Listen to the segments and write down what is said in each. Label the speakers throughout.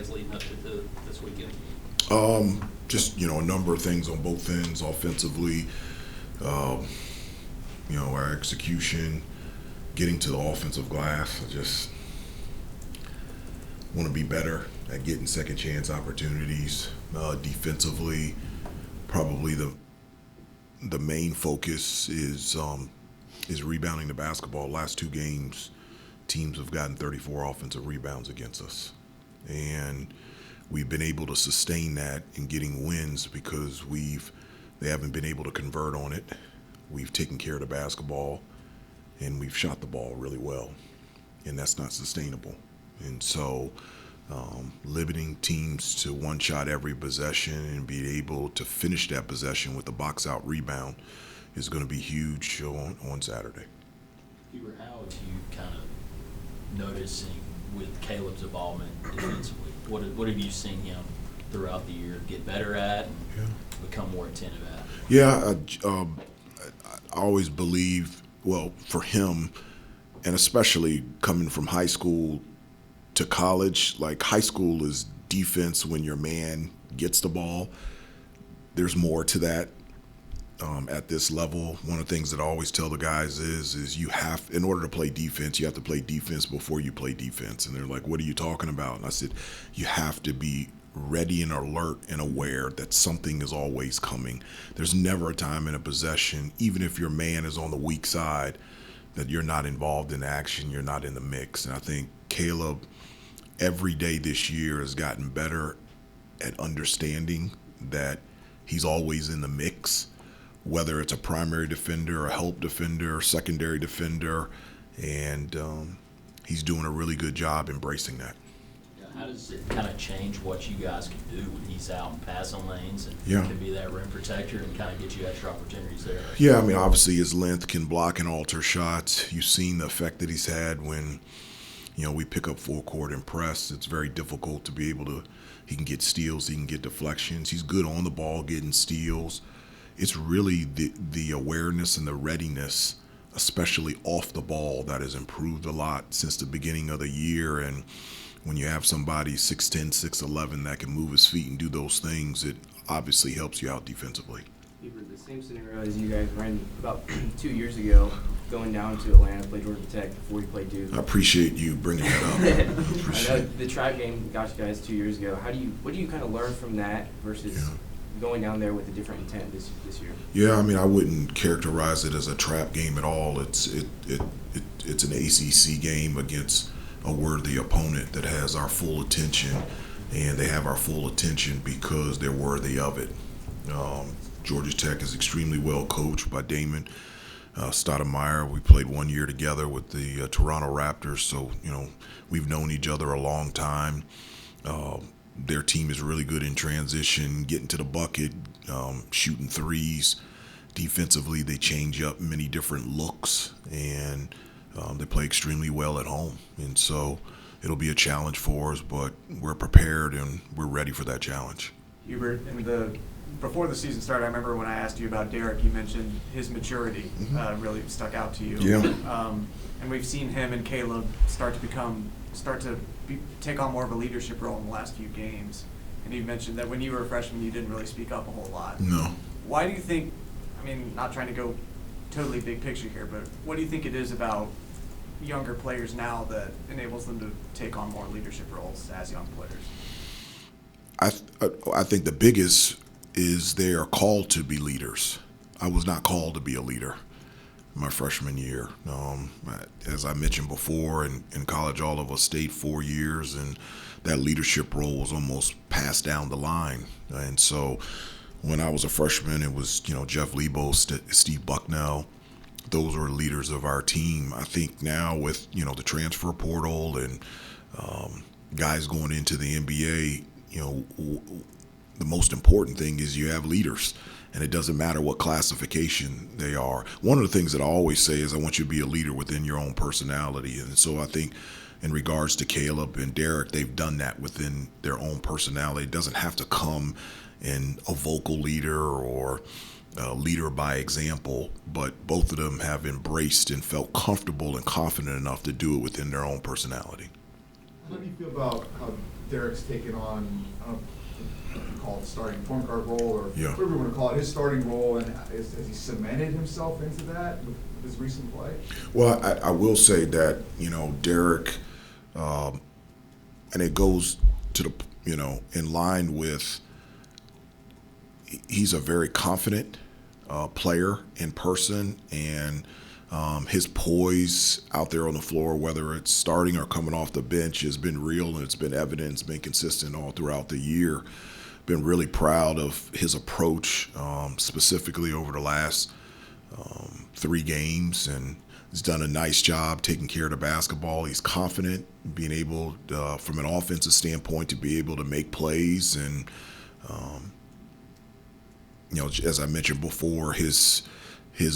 Speaker 1: guys leading up to this weekend?
Speaker 2: Just, a number of things on both ends offensively. Um, our execution, getting to the offensive glass. I just want to be better at getting second chance opportunities. Defensively, probably the main focus is rebounding the basketball. Last two games, teams have gotten 34 offensive rebounds against us, and we've been able to sustain that in getting wins because they haven't been able to convert on it. We've taken care of the basketball, and we've shot the ball really well, and that's not sustainable. And so limiting teams to one shot every possession and being able to finish that possession with a box out rebound is going to be huge on Saturday.
Speaker 1: Hubert, how have you kind of noticing with Caleb's involvement defensively? What have you seen him throughout the year get better at and become more attentive at?
Speaker 2: Yeah, I always believe, for him, and especially coming from high school to college, like high school is defense when your man gets the ball. There's more to that at this level. One of the things that I always tell the guys is in order to play defense, you have to play defense before you play defense. And they're like, what are you talking about? And I said, you have to be ready and alert and aware that something is always coming. There's never a time in a possession, even if your man is on the weak side, that you're not involved in action, you're not in the mix. And I think Caleb, every day this year, has gotten better at understanding that he's always in the mix, whether it's a primary defender, a help defender, secondary defender, and he's doing a really good job embracing that.
Speaker 1: How does it kind of change what you guys can do when he's out in passing lanes and can be that rim protector and kind of get you extra opportunities there?
Speaker 2: Yeah, I mean, obviously his length can block and alter shots. You've seen the effect that he's had when, we pick up full court and press. It's very difficult to be able to – he can get steals, he can get deflections. He's good on the ball getting steals. It's really the awareness and the readiness, especially off the ball, that has improved a lot since the beginning of the year. And when you have somebody 6'10", 6'11" that can move his feet and do those things, it obviously helps you out defensively.
Speaker 3: The same scenario as you guys were in about 2 years ago, going down to Atlanta to play Georgia Tech before you played Duke.
Speaker 2: I appreciate you bringing that up.
Speaker 3: I know the Tribe game got you guys 2 years ago. What do you kind of learn from that versus going down there with a different intent this year?
Speaker 2: Yeah, I mean, I wouldn't characterize it as a trap game at all. It's an ACC game against a worthy opponent that has our full attention, and they have our full attention because they're worthy of it. Georgia Tech is extremely well coached by Damon Stoudemire. We played 1 year together with the Toronto Raptors, so we've known each other a long time. Their team is really good in transition, getting to the bucket, shooting threes. Defensively, they change up many different looks, and they play extremely well at home. And so it'll be a challenge for us, but we're prepared and we're ready for that challenge.
Speaker 4: Hubert, before the season started, I remember when I asked you about Derek, you mentioned his maturity really stuck out to you.
Speaker 2: Yeah.
Speaker 4: And we've seen him and Caleb start to take on more of a leadership role in the last few games. And you mentioned that when you were a freshman, you didn't really speak up a whole lot.
Speaker 2: No.
Speaker 4: Why do you think, not trying to go totally big picture here, but what do you think it is about younger players now that enables them to take on more leadership roles as young players?
Speaker 2: I think the biggest is they are called to be leaders. I was not called to be a leader my freshman year. As I mentioned before, in college, all of us stayed 4 years, and that leadership role was almost passed down the line. And so when I was a freshman, it was Jeff Lebo, Steve Bucknell. Those were leaders of our team. I think now with the transfer portal and guys going into the NBA, the most important thing is you have leaders, and it doesn't matter what classification they are. One of the things that I always say is I want you to be a leader within your own personality. And so I think in regards to Caleb and Derek, they've done that within their own personality. It doesn't have to come in a vocal leader or a leader by example, but both of them have embraced and felt comfortable and confident enough to do it within their own personality.
Speaker 5: What do you feel about how Derek's taken on, I don't know if you call it starting point guard role or whatever you want to call it, his starting role, and has he cemented himself into that with his recent play?
Speaker 2: Well, I will say that, Derek, and it goes to the, in line with, he's a very confident player in person, and his poise out there on the floor, whether it's starting or coming off the bench, has been real, and it's been evident, it's been consistent all throughout the year. Been really proud of his approach, specifically over the last 3 games, and he's done a nice job taking care of the basketball. He's confident, being able, from an offensive standpoint, to be able to make plays, and as I mentioned before, his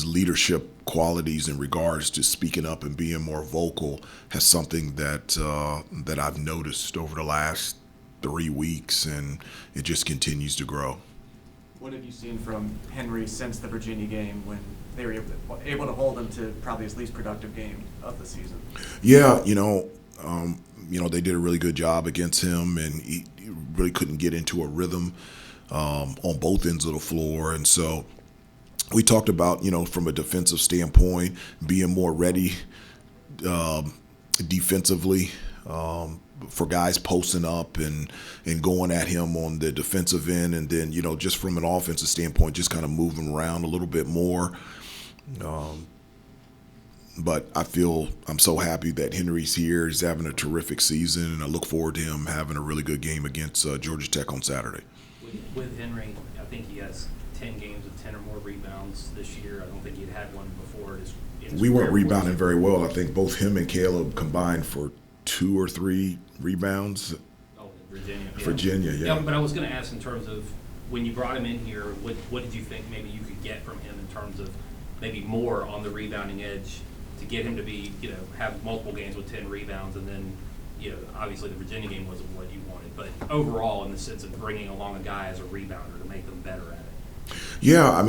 Speaker 2: leadership qualities in regards to speaking up and being more vocal has something that I've noticed over the last 3 weeks, and it just continues to grow.
Speaker 4: What have you seen from Henry since the Virginia game when they were able to hold him to probably his least productive game of the season?
Speaker 2: Yeah, they did a really good job against him, and he really couldn't get into a rhythm on both ends of the floor. And so we talked about, from a defensive standpoint, being more ready defensively for guys posting up and going at him on the defensive end. And then, just from an offensive standpoint, just kind of moving around a little bit more. But I'm so happy that Henry's here. He's having a terrific season, and I look forward to him having a really good game against Georgia Tech on Saturday.
Speaker 6: With Henry, I think he has 10 games of 10 or more rebounds this year. I don't think he'd had one before.
Speaker 2: We weren't rebounding very well. I think both him and Caleb combined for 2 or 3 rebounds.
Speaker 6: Oh, Virginia.
Speaker 2: Virginia, yeah.
Speaker 6: But I was going to ask, in terms of when you brought him in here, what did you think maybe you could get from him in terms of maybe more on the rebounding edge to get him to be, have multiple games with 10 rebounds, and then, obviously the Virginia game wasn't what you wanted, but overall in the sense of bringing along a guy as a rebounder to make them better at it?
Speaker 2: Yeah,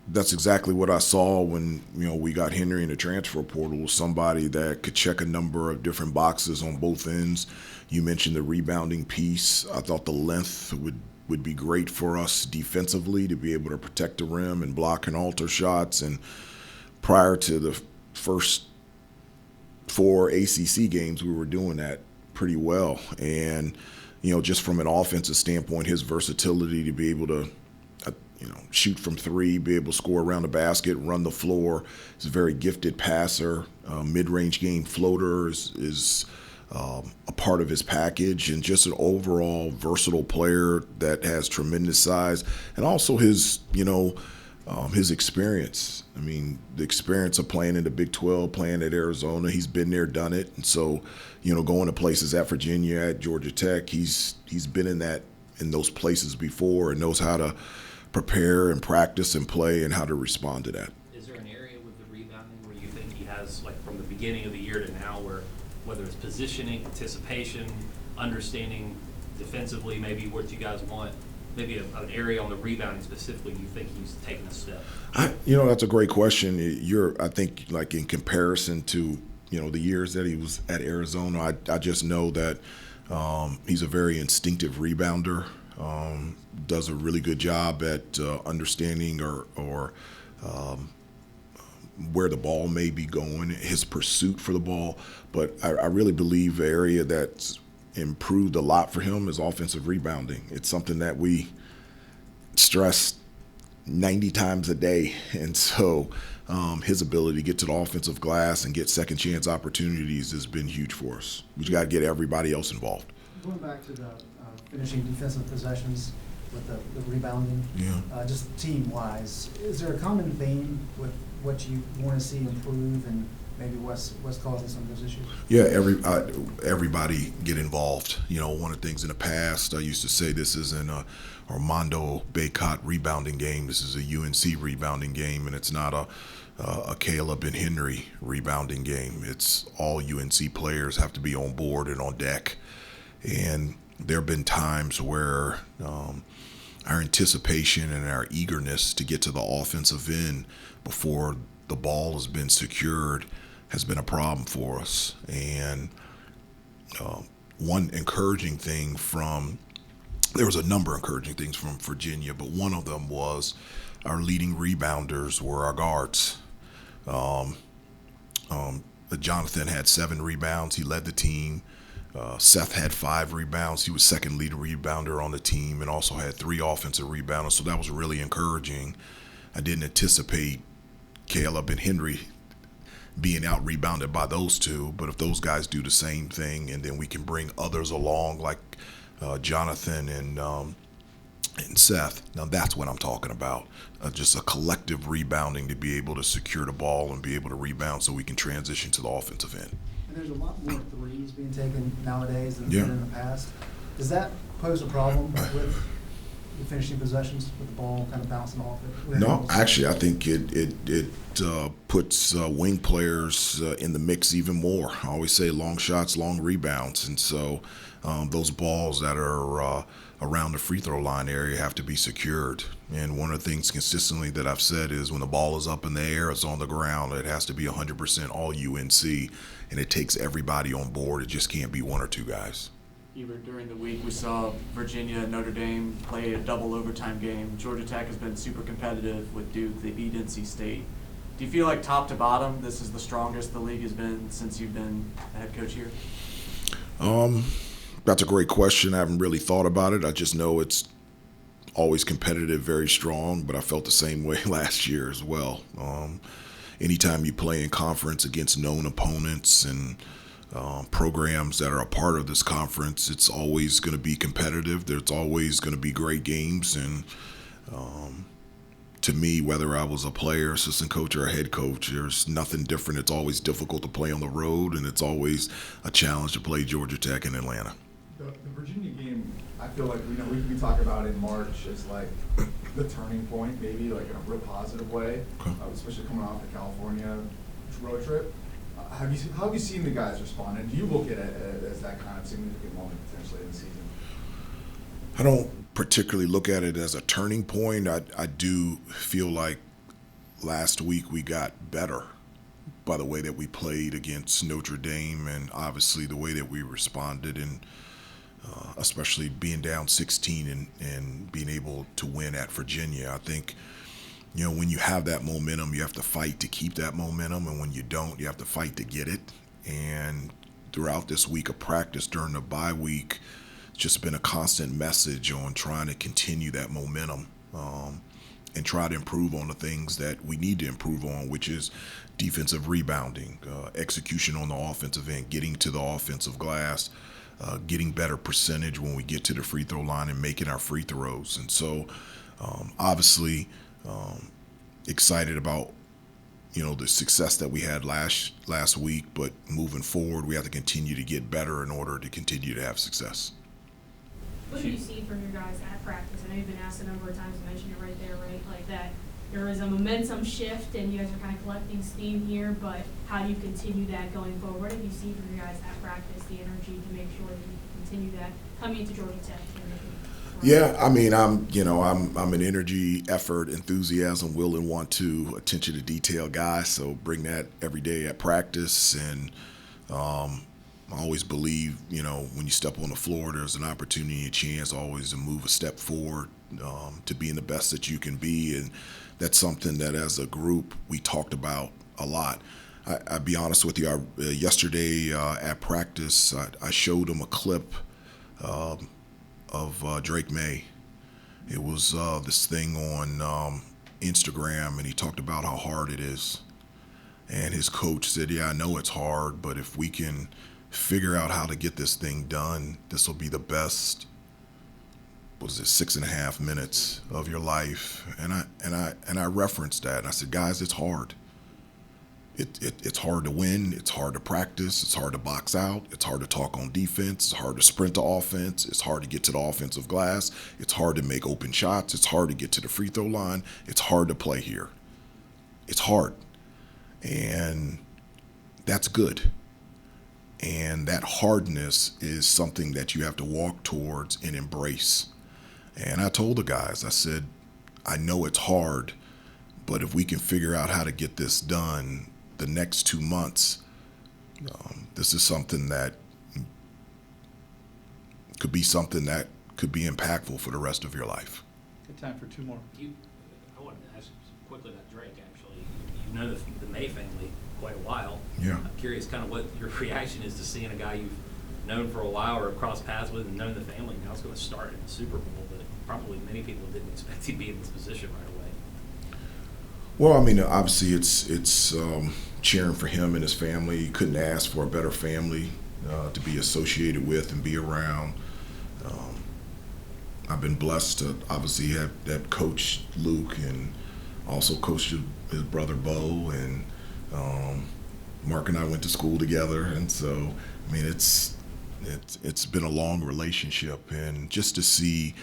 Speaker 2: that's exactly what I saw when, we got Henry in the transfer portal, somebody that could check a number of different boxes on both ends. You mentioned the rebounding piece. I thought the length would be great for us defensively, to be able to protect the rim and block and alter shots. And prior to the first 4 ACC games, we were doing that pretty well. And, just from an offensive standpoint, his versatility to be able to, shoot from 3, be able to score around the basket, run the floor. He's a very gifted passer. Mid-range game floater is a part of his package, and just an overall versatile player that has tremendous size, and also his experience. The experience of playing in the Big 12, playing at Arizona, he's been there, done it. And so, going to places at Virginia, at Georgia Tech, he's been in those places before, and knows how to prepare and practice and play and how to respond to that.
Speaker 6: Is there an area with the rebounding where you think he has, like from the beginning of the year to now, where whether it's positioning, anticipation, understanding defensively, maybe what you guys want, maybe an area on the rebounding specifically you think he's taken a step?
Speaker 2: That's a great question. I think, like, in comparison to, the years that he was at Arizona, I just know that he's a very instinctive rebounder. Does a really good job at understanding or where the ball may be going, his pursuit for the ball. But I really believe the area that's improved a lot for him is offensive rebounding. It's something that we stress 90 times a day. And so his ability to get to the offensive glass and get second chance opportunities has been huge for us. We got to get everybody else involved.
Speaker 7: Going back to the finishing defensive possessions with the rebounding, just team-wise, is there a common theme with what you want to see improve and maybe what's causing some of those issues?
Speaker 2: Yeah, everybody get involved. One of the things in the past, I used to say this isn't a Armando Bacot rebounding game. This is a UNC rebounding game, and it's not a Caleb and Henry rebounding game. It's all UNC players have to be on board and on deck. And there have been times where our anticipation and our eagerness to get to the offensive end before the ball has been secured has been a problem for us. And one encouraging thing there was a number of encouraging things from Virginia, but one of them was our leading rebounders were our guards. Jonathan had 7 rebounds. He led the team. Seth had 5 rebounds. He was second lead rebounder on the team and also had 3 offensive rebounders. So that was really encouraging. I didn't anticipate Caleb and Henry being out rebounded by those two, but if those guys do the same thing and then we can bring others along like Jonathan and Seth, now that's what I'm talking about. Just a collective rebounding to be able to secure the ball and be able to rebound so we can transition to the offensive end.
Speaker 7: And there's a lot more threes being taken nowadays than
Speaker 2: Yeah.
Speaker 7: in the past. Does that pose a problem with the finishing possessions, with the ball kind of bouncing off it?
Speaker 2: No, actually, I think it puts wing players in the mix even more. I always say long shots, long rebounds, and so those balls that are around the free throw line area have to be secured. And one of the things consistently that I've said is when the ball is up in the air, it's on the ground, it has to be 100% all UNC, and it takes everybody on board. It just can't be 1 or 2 guys.
Speaker 4: Hubert, during the week, we saw Virginia and Notre Dame play a double overtime game. Georgia Tech has been super competitive with Duke. They beat NC State. Do you feel like top to bottom, this is the strongest the league has been since you've been the head coach here?
Speaker 2: That's a great question. I haven't really thought about it. I just know it's always competitive, very strong, but I felt the same way last year as well. Anytime you play in conference against known opponents and programs that are a part of this conference, it's always going to be competitive. There's always going to be great games. And to me, whether I was a player, assistant coach, or a head coach, there's nothing different. It's always difficult to play on the road, and it's always a challenge to play Georgia Tech in Atlanta.
Speaker 5: The Virginia game, I feel like we talk about in March as like the turning point, maybe like in a real positive way,
Speaker 2: Okay.
Speaker 5: Especially coming off the California road trip. How have you seen the guys respond, and do you look at it as that kind of significant moment potentially in the season?
Speaker 2: I don't particularly look at it as a turning point. I do feel like last week we got better by the way that we played against Notre Dame and obviously the way that we responded, and especially being down 16 and being able to win at Virginia. I think, when you have that momentum, you have to fight to keep that momentum, and when you don't, you have to fight to get it. And throughout this week of practice during the bye week, it's just been a constant message on trying to continue that momentum and try to improve on the things that we need to improve on, which is defensive rebounding, execution on the offensive end, getting to the offensive glass, getting better percentage when we get to the free throw line and making our free throws. And so obviously excited about the success that we had last week, but moving forward we have to continue to get better in order to continue to have success.
Speaker 8: What have you seen from your guys at practice? I know you've been asked a number of times, you mentioned it right there, right? Like that there is a momentum shift and you guys are kind of collecting steam here, but how do you continue that going forward? What have you seen from your guys at practice, the energy to make sure that you continue that coming into Georgia Tech?
Speaker 2: Yeah, I mean, I'm an energy, effort, enthusiasm, will, and want to, attention to detail guy. So bring that every day at practice, and I always believe, when you step on the floor, there's an opportunity, a chance always to move a step forward, to being the best that you can be, and that's something that as a group we talked about a lot. I'll be honest with you. Yesterday at practice, I showed them a clip of Drake Maye. It was this thing on Instagram, and he talked about how hard it is. And his coach said, yeah, I know it's hard, but if we can figure out how to get this thing done, this will be the best, 6.5 minutes of your life. And I referenced that, and I said, guys, it's hard. It's hard to win. It's hard to practice. It's hard to box out. It's hard to talk on defense. It's hard to sprint to offense. It's hard to get to the offensive glass. It's hard to make open shots. It's hard to get to the free throw line. It's hard to play here. It's hard. And that's good. And that hardness is something that you have to walk towards and embrace. And I told the guys, I said, I know it's hard, but if we can figure out how to get this done the next 2 months, this is something that could be something that could be impactful for the rest of your life.
Speaker 9: Good time for two more.
Speaker 6: I wanted to ask quickly about Drake, actually. You've known the Maye family quite a while.
Speaker 2: Yeah.
Speaker 6: I'm curious kind of what your reaction is to seeing a guy you've known for a while or crossed paths with and known the family. Now it's going to start in the Super Bowl, but probably many people didn't expect he'd be in this position right away.
Speaker 2: Well, I mean, obviously it's cheering for him and his family. You couldn't ask for a better family to be associated with and be around. I've been blessed to obviously have coached Luke and also coached his brother Bo, and Mark and I went to school together, and so I mean it's been a long relationship, and just to see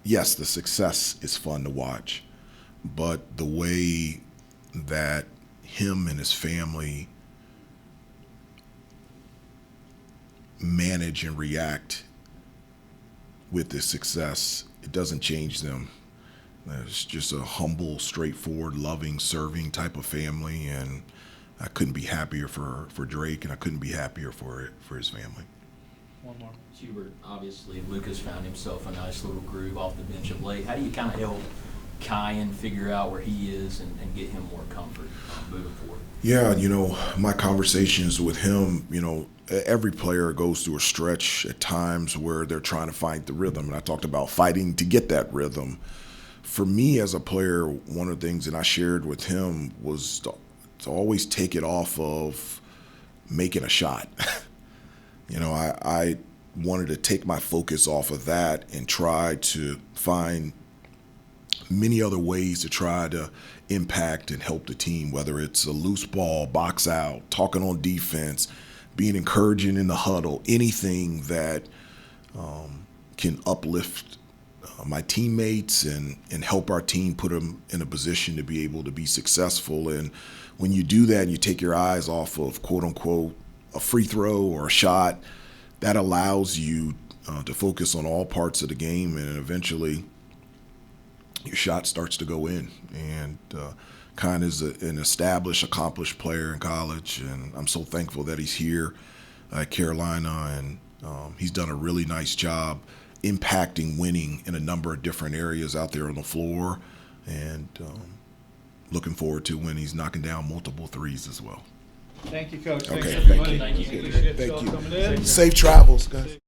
Speaker 2: yes, the success is fun to watch, but the way that him and his family manage and react with the success, it doesn't change them. It's just a humble, straightforward, loving, serving type of family, and I couldn't be happier for Drake, and I couldn't be happier for his family.
Speaker 9: One more.
Speaker 1: Hubert, obviously, Lucas found himself a nice little groove off the bench of late. How do you kind of help Kyan figure out where he is and get him more comfort moving forward?
Speaker 2: Yeah, my conversations with him, every player goes through a stretch at times where they're trying to find the rhythm, and I talked about fighting to get that rhythm. For me as a player, one of the things that I shared with him was to always take it off of making a shot. I wanted to take my focus off of that and try to find many other ways to try to impact and help the team, whether it's a loose ball, box out, talking on defense, being encouraging in the huddle, anything that can uplift my teammates and help our team put them in a position to be able to be successful. And when you do that and you take your eyes off of, quote unquote, a free throw or a shot, that allows you to focus on all parts of the game, and eventually your shot starts to go in. And Kyan is an established, accomplished player in college, and I'm so thankful that he's here at Carolina, and he's done a really nice job impacting winning in a number of different areas out there on the floor, and looking forward to when he's knocking down multiple threes as well.
Speaker 9: Thank you, Coach.
Speaker 2: Okay,
Speaker 9: Thanks, everybody.
Speaker 2: thank you.
Speaker 9: Appreciate
Speaker 2: Thank
Speaker 9: y'all
Speaker 2: you.
Speaker 9: coming in.
Speaker 2: Safe travels, guys.